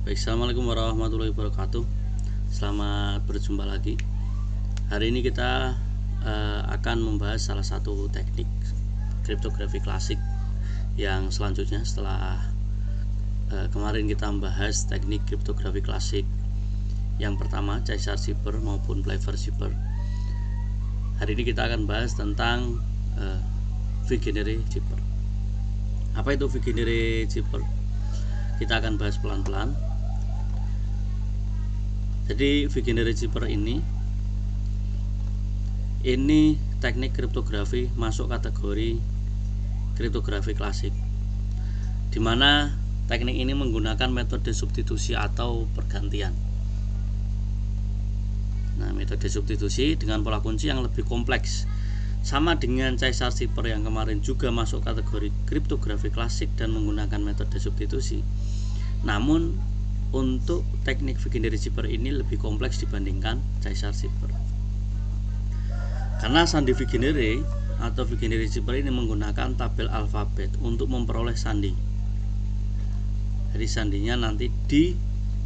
Baik, assalamualaikum warahmatullahi wabarakatuh. Selamat berjumpa lagi. Hari ini kita akan membahas salah satu teknik kriptografi klasik yang selanjutnya setelah kemarin kita membahas teknik kriptografi klasik yang pertama Caesar Cipher maupun Pfeffer Cipher. Hari ini kita akan bahas tentang Vigenère Cipher. Apa itu Vigenère Cipher? Kita akan bahas pelan-pelan. Jadi Vigenère Cipher ini teknik kriptografi masuk kategori kriptografi klasik, di mana teknik ini menggunakan metode substitusi atau pergantian. Nah, metode substitusi dengan pola kunci yang lebih kompleks, sama dengan Caesar Cipher yang kemarin juga masuk kategori kriptografi klasik dan menggunakan metode substitusi. Namun untuk teknik Vigenère Cipher ini lebih kompleks dibandingkan Caesar Cipher. Karena sandi Vigenère atau Vigenère Cipher ini menggunakan tabel alfabet untuk memperoleh sandi. Jadi sandinya nanti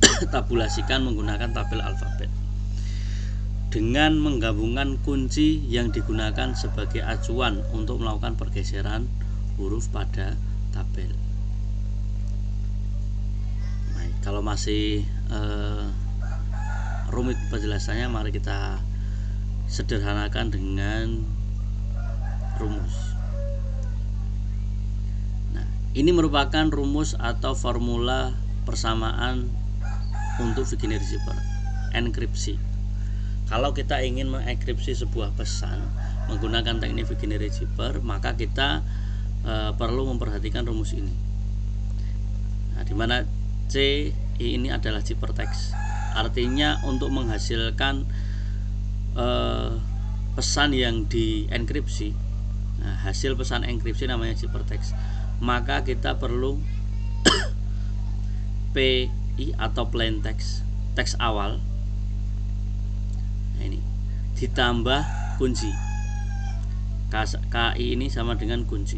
ditabulasikan menggunakan tabel alfabet dengan menggabungkan kunci yang digunakan sebagai acuan untuk melakukan pergeseran huruf pada tabel. Kalau masih rumit penjelasannya, mari kita sederhanakan dengan rumus. Nah, ini merupakan rumus atau formula persamaan untuk Vigenère Cipher, enkripsi. Kalau kita ingin mengenkripsi sebuah pesan menggunakan teknik Vigenère Cipher, maka kita perlu memperhatikan rumus ini. Nah, di mana C ini adalah ciphertext, artinya untuk menghasilkan pesan yang dienkripsi. Nah, hasil pesan enkripsi namanya ciphertext. Maka kita perlu PI atau plain text, teks awal. Nah, ini ditambah kunci. KI ini sama dengan kunci.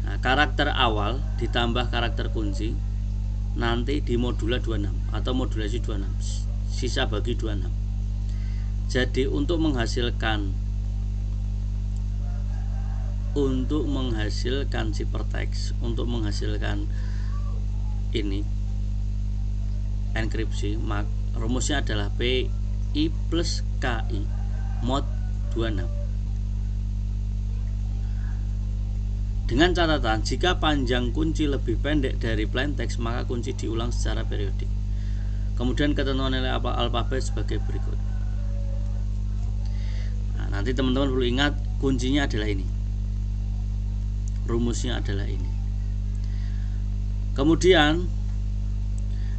Nah, karakter awal ditambah karakter kunci nanti di modula 26 atau modulasi 26, sisa bagi 26. Jadi untuk menghasilkan ciphertext, untuk menghasilkan ini enkripsi, rumusnya adalah PI plus KI mod 26. Dengan catatan, jika panjang kunci lebih pendek dari plain text, maka kunci diulang secara periodik. Kemudian ketentuan nilai alfabet sebagai berikut. Nah, nanti teman-teman perlu ingat kuncinya adalah ini. Rumusnya adalah ini. Kemudian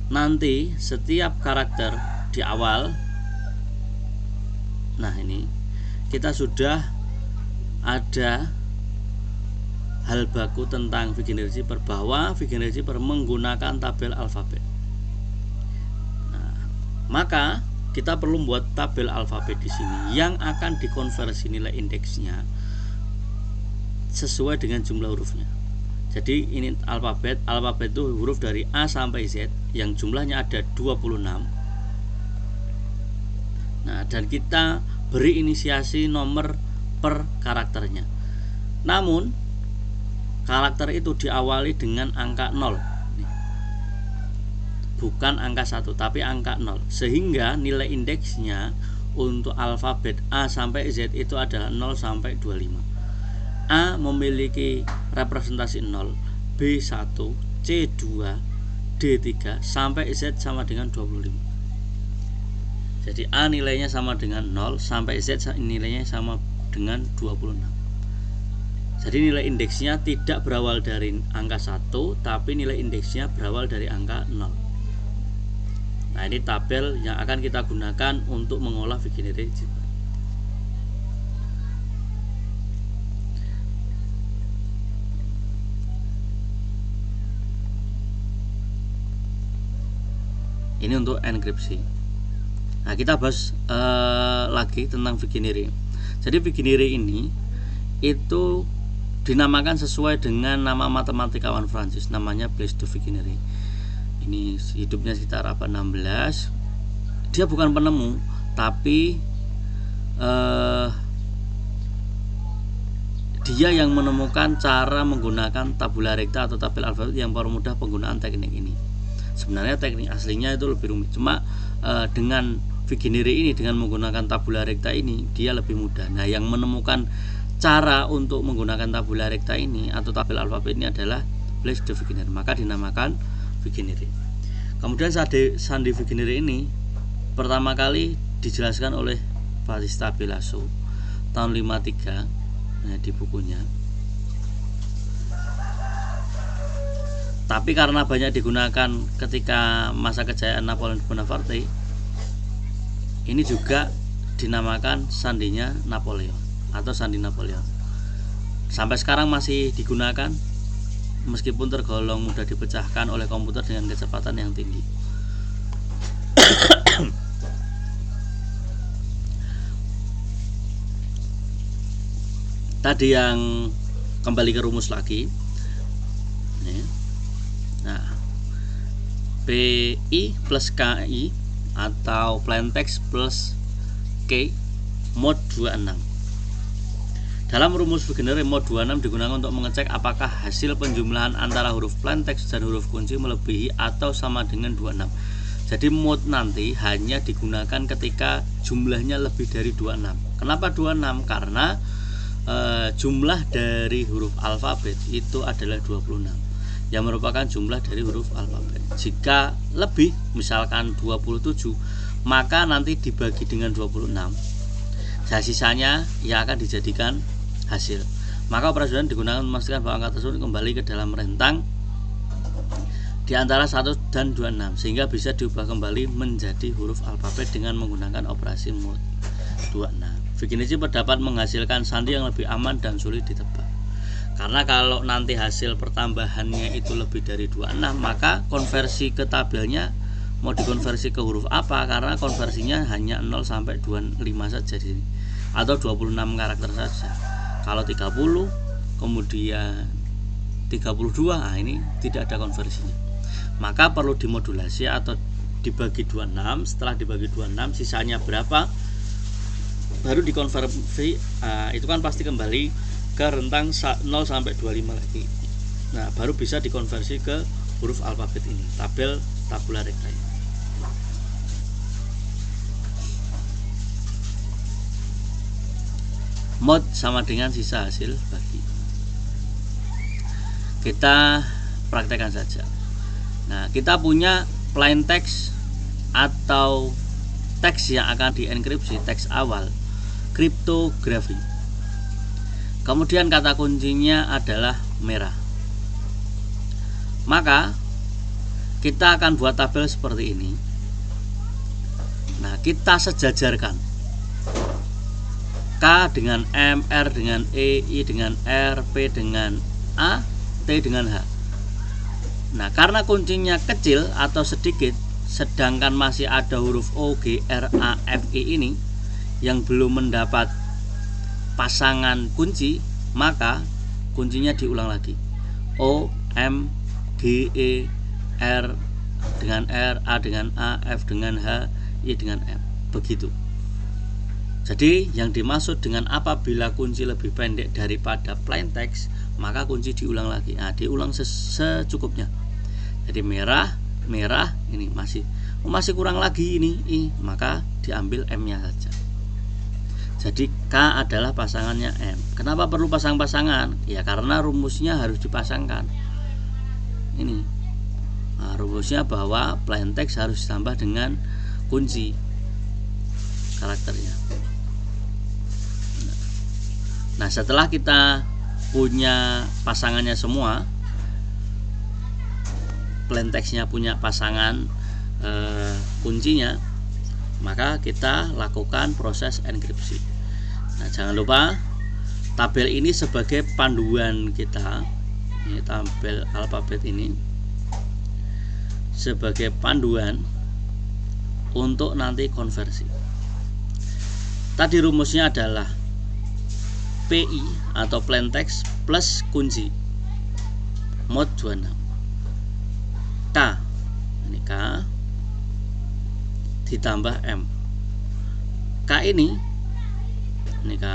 nanti setiap karakter di awal, nah ini kita sudah ada hal baku tentang Vigenère Cipher, bahwa Vigenère Cipher menggunakan tabel alfabet. Nah, maka kita perlu membuat tabel alfabet di sini yang akan dikonversi nilai indeksnya sesuai dengan jumlah hurufnya. Jadi ini alfabet itu huruf dari A sampai Z yang jumlahnya ada 26. Nah, dan kita beri inisiasi nomor per karakternya. Namun karakter itu diawali dengan angka 0, bukan angka 1 tapi angka 0, sehingga nilai indeksnya untuk alfabet A sampai Z itu adalah 0 sampai 25. A memiliki representasi 0, B1, C2, D3 sampai Z sama dengan 25. Jadi A nilainya sama dengan 0 sampai Z nilainya sama dengan 26. Jadi nilai indeksnya tidak berawal dari angka 1, tapi nilai indeksnya berawal dari angka 0. Nah, ini tabel yang akan kita gunakan untuk mengolah Vigenère Cipher. Ini untuk enkripsi. Nah, kita bahas lagi tentang Vigenère. Jadi Vigenère ini itu dinamakan sesuai dengan nama matematikawan Prancis, namanya Blaise de Vigenère. ini hidupnya sekitar abad 16. Dia bukan penemu, tapi dia yang menemukan cara menggunakan tabula recta atau tabel alfabet yang mempermudah penggunaan teknik ini. Sebenarnya teknik aslinya itu lebih rumit, cuma dengan Vigenère ini, dengan menggunakan tabula recta ini, dia lebih mudah. Nah, yang menemukan cara untuk menggunakan tabula recta ini atau tabel alfabet ini adalah Blaise de Vigenère, maka dinamakan Vigenère. Kemudian sandi Vigenère ini pertama kali dijelaskan oleh Battista Belasso tahun 53 di bukunya. Tapi karena banyak digunakan ketika masa kejayaan Napoleon Bonaparte, ini juga dinamakan sandinya Napoleon atau sandi Napoleon. Sampai sekarang masih digunakan meskipun tergolong mudah dipecahkan oleh komputer dengan kecepatan yang tinggi. Tadi yang kembali ke rumus lagi. Nah, PI plus KI atau plain text plus K mod 26. Dalam rumus Vigenère, mod 26 digunakan untuk mengecek apakah hasil penjumlahan antara huruf plain text dan huruf kunci melebihi atau sama dengan 26. Jadi mod nanti hanya digunakan ketika jumlahnya lebih dari 26. Kenapa 26? Karena jumlah dari huruf alfabet itu adalah 26, yang merupakan jumlah dari huruf alfabet. Jika lebih, misalkan 27, maka nanti dibagi dengan 26. Sisanya yang akan dijadikan hasil. Maka operasional digunakan memastikan bahwa angka tersebut kembali ke dalam rentang di antara 1 dan 26, sehingga bisa diubah kembali menjadi huruf alfabet dengan menggunakan operasi mod 26. Vigenère berdapat menghasilkan sandi yang lebih aman dan sulit ditebak. Karena kalau nanti hasil pertambahannya itu lebih dari 26, maka konversi ke tabelnya mau dikonversi ke huruf apa, karena konversinya hanya 0 sampai 25 saja di sini, atau 26 karakter saja. Kalau 30 kemudian 32, nah ini tidak ada konversinya. Maka perlu dimodulasi atau dibagi 26. Setelah dibagi 26, sisanya berapa baru dikonversi. Itu kan pasti kembali ke rentang 0 sampai 25 lagi. Nah, baru bisa dikonversi ke huruf alfabet ini, tabula recta ini. Mod sama dengan sisa hasil bagi. Kita praktekkan saja. Nah, kita punya plain text atau teks yang akan dienkripsi, teks awal, kriptografi. Kemudian kata kuncinya adalah merah. Maka kita akan buat tabel seperti ini. Nah, kita sejajarkan K dengan M, R dengan E, I dengan R, P dengan A, T dengan H. Nah, karena kuncinya kecil atau sedikit, sedangkan masih ada huruf O, G, R, A, F, I ini yang belum mendapat pasangan kunci, maka kuncinya diulang lagi. O, M, G, E, R dengan R, A dengan A, F dengan H, I dengan M. Begitu. Jadi yang dimaksud dengan apabila kunci lebih pendek daripada plain text, maka kunci diulang lagi. Nah, diulang secukupnya. Jadi merah ini masih kurang lagi ini I, maka diambil M-nya saja. Jadi K adalah pasangannya M. Kenapa perlu pasang-pasangan? Ya karena rumusnya harus dipasangkan. Ini. Nah, rumusnya bahwa plain text harus ditambah dengan kunci karakternya. Nah, setelah kita punya pasangannya semua, plain text-nya punya pasangan kuncinya, maka kita lakukan proses enkripsi. Nah, jangan lupa tabel ini sebagai panduan kita. Ini tabel alfabet ini sebagai panduan untuk nanti konversi. Tadi rumusnya adalah PI atau plain text plus kunci mod 26. K ditambah M. K ini K.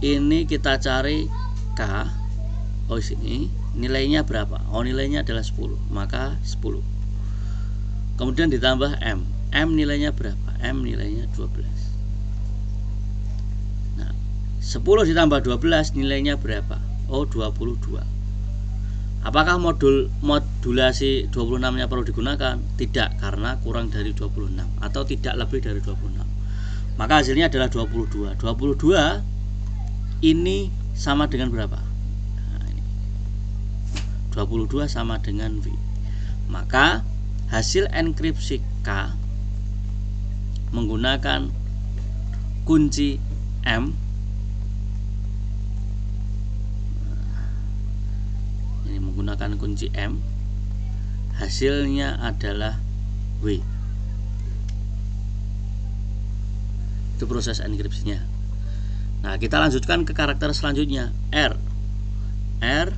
Ini kita cari K. Oh, sini nilainya berapa? Oh, nilainya adalah 10. Maka 10. Kemudian ditambah M. M nilainya berapa? M nilainya 12. Nah, 10 ditambah 12 nilainya berapa? Oh, 22. Apakah modulasi 26-nya perlu digunakan? Tidak, karena kurang dari 26 atau tidak lebih dari 26. Maka hasilnya adalah 22. 22 ini sama dengan berapa? Nah, ini. 22 sama dengan V. Maka hasil enkripsi K menggunakan kunci M. Ini menggunakan kunci M. Hasilnya adalah W. Itu proses enkripsinya. Nah, kita lanjutkan ke karakter selanjutnya, R. R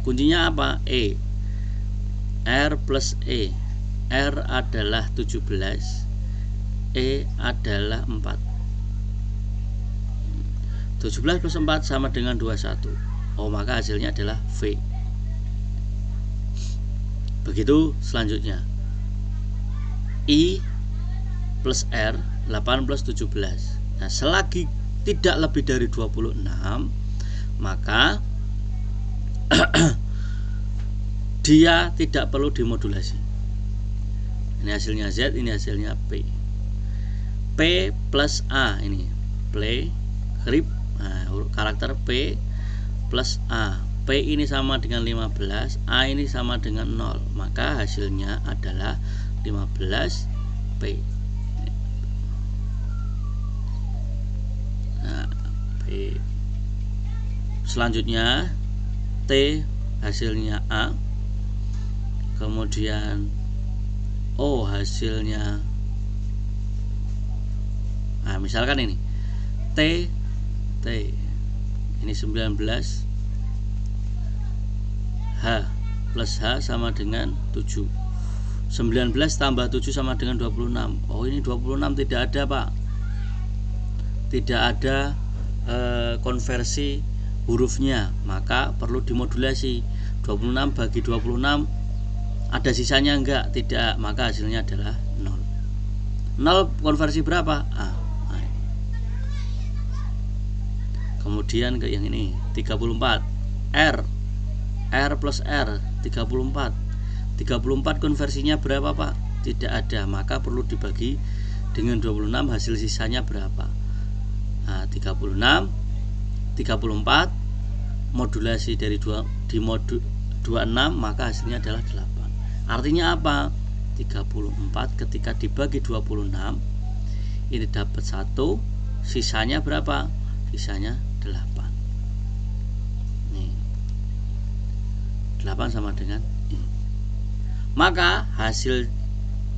kuncinya apa? E. R plus E. R adalah 17, E adalah 4. 17 plus 4 sama dengan 21. Oh, maka hasilnya adalah V. Begitu selanjutnya, I plus R 8 plus 17. Nah, selagi tidak lebih dari 26, maka dia tidak perlu dimodulasi. Ini hasilnya Z, ini hasilnya P. P plus A, ini play grip. Nah, karakter P plus A. P ini sama dengan 15, A ini sama dengan 0. Maka hasilnya adalah 15 P. Nah, P. Selanjutnya T hasilnya A. Kemudian O hasilnya, nah misalkan ini T ini 19, H plus H sama dengan 7. 19 tambah 7 sama dengan 26. Oh, ini 26 tidak ada, Pak. Tidak ada konversi hurufnya, maka perlu dimodulasi. 26 bagi 26 ada sisanya enggak? Tidak, maka hasilnya adalah 0. 0 konversi berapa? A. Kemudian ke yang ini 34, R plus R 34. 34 konversinya berapa, Pak? Tidak ada, maka perlu dibagi dengan 26, hasil sisanya berapa? Nah, 36 34 modulasi dari 2 di modul 26, maka hasilnya adalah 8. Artinya apa? 34 ketika dibagi 26 ini dapat 1, sisanya berapa? Sisanya 8. Nih. 8 sama dengan ini. Maka hasil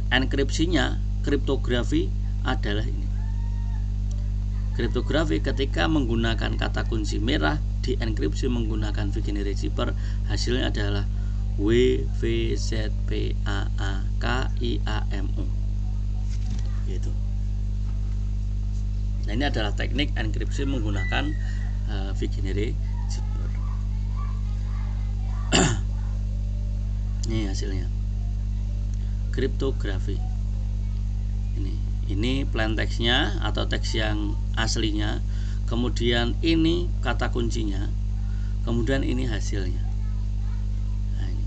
enkripsinya, kriptografi adalah ini. Kriptografi ketika menggunakan kata kunci merah di enkripsi menggunakan Vigenère Zipper, hasilnya adalah WVZPAAKIAMU. Gitu. Nah, ini adalah teknik enkripsi menggunakan Vigenère Zipper. Ini hasilnya. Kriptografi. Ini plain teksnya atau teks yang aslinya. Kemudian ini kata kuncinya. Kemudian ini hasilnya. Nah, ini.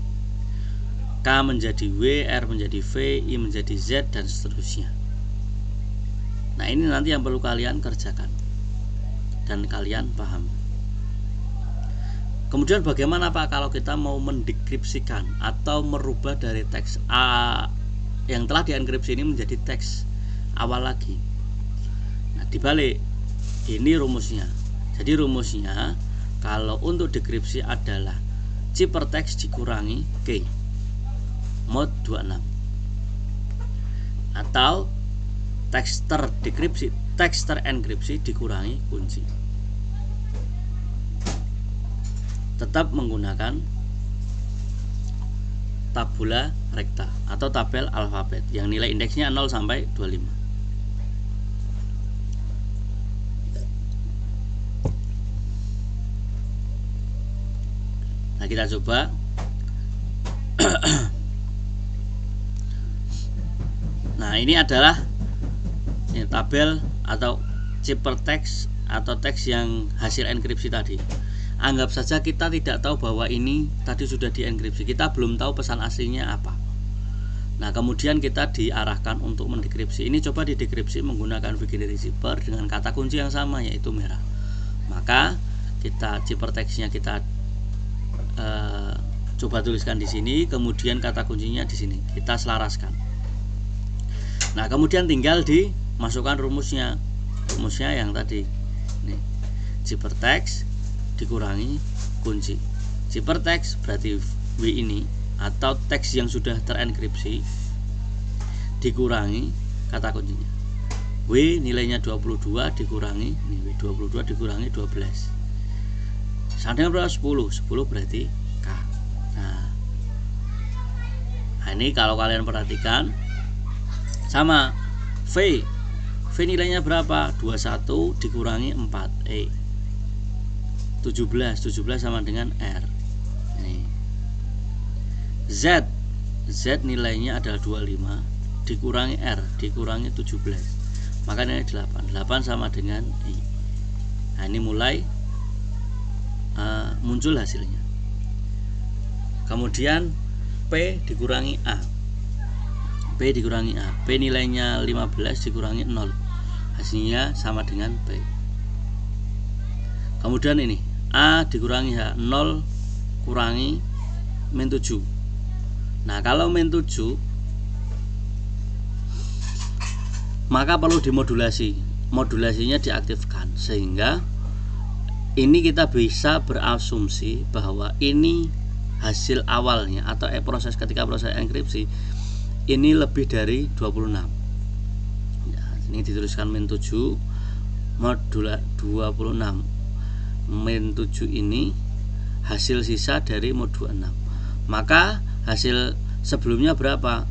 K menjadi W, R menjadi V, I menjadi Z, dan seterusnya. Nah, ini nanti yang perlu kalian kerjakan dan kalian paham. Kemudian bagaimana, Pak, kalau kita mau mendekripsikan atau merubah dari teks A yang telah dienkripsi ini menjadi teks awal lagi? Nah, dibalik ini rumusnya. Jadi rumusnya kalau untuk dekripsi adalah ciphertext dikurangi key mod 26, atau teks terdekripsi, teks terenkripsi dikurangi kunci. Tetap menggunakan tabula recta atau tabel alfabet yang nilai indeksnya 0 sampai 25. Nah, kita coba. Nah, ini adalah tabel atau ciphertext atau teks yang hasil enkripsi tadi. Anggap saja kita tidak tahu bahwa ini tadi sudah dienkripsi, kita belum tahu pesan aslinya apa. Nah, kemudian kita diarahkan untuk mendekripsi. Ini coba didekripsi menggunakan Wiktionary Zipper dengan kata kunci yang sama, yaitu merah. Maka kita ciphertextnya kita coba tuliskan di sini, kemudian kata kuncinya di sini kita selaraskan. Nah, kemudian tinggal dimasukkan rumusnya yang tadi. Nih, ciphertext dikurangi kunci. Ciphertext berarti W ini atau teks yang sudah terenkripsi dikurangi kata kuncinya. W nilainya 22 dikurangi W 22 dikurangi 12. Sama dengan berapa? 10 berarti K. Nah, ini kalau kalian perhatikan sama V nilainya berapa? 21 dikurangi 4 E 17 sama dengan R. Ini Z nilainya adalah 25 dikurangi R dikurangi 17, maka nilai 8 sama dengan I. Nah, ini mulai muncul hasilnya. Kemudian P dikurangi A, P nilainya 15 dikurangi 0, hasilnya sama dengan P. Kemudian ini A dikurangi H, 0 kurangi min 7. Nah, kalau min 7 maka perlu modulasinya diaktifkan, sehingga ini kita bisa berasumsi bahwa ini hasil awalnya atau proses ketika proses enkripsi ini lebih dari 26. Ya, ini dituliskan min 7 modula 26. Min 7 ini hasil sisa dari mod 26. Maka hasil sebelumnya berapa?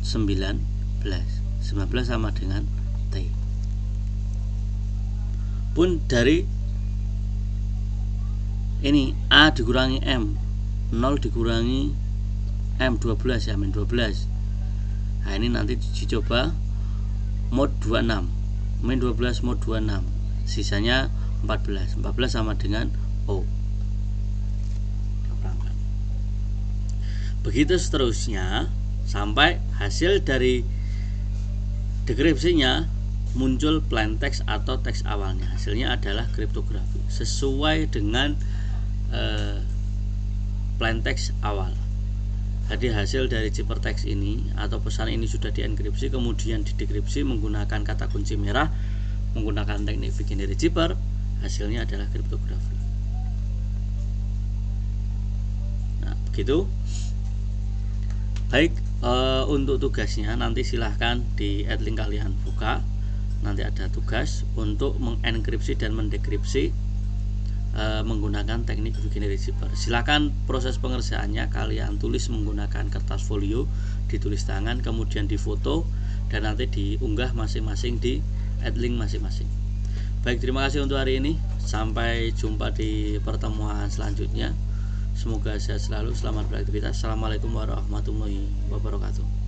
19 sama dengan T. Pun dari ini A dikurangi M, 0 dikurangi M 12 ya, min 12. Nah, ini nanti dicoba mod 26, min 12 mod 26, sisanya 14 sama dengan O. Begitu seterusnya sampai hasil dari dekripsinya muncul plain text atau teks awalnya. Hasilnya adalah kriptografi sesuai dengan plain text awal. Jadi hasil dari ciphertext ini atau pesan ini sudah dienkripsi, kemudian didekripsi menggunakan kata kunci merah, menggunakan teknik Wiktionary Zipper, hasilnya adalah kriptografi. Nah, begitu. Baik, untuk tugasnya nanti silahkan di link kalian buka. Nanti ada tugas untuk mengenkripsi dan mendekripsi menggunakan teknik Wiktionary Zipper. Silakan proses pengerjaannya kalian tulis menggunakan kertas folio, ditulis tangan, kemudian difoto dan nanti diunggah masing-masing di link masing-masing. Baik, terima kasih untuk hari ini. Sampai jumpa di pertemuan selanjutnya. Semoga sehat selalu, selamat beraktivitas. Assalamualaikum warahmatullahi wabarakatuh.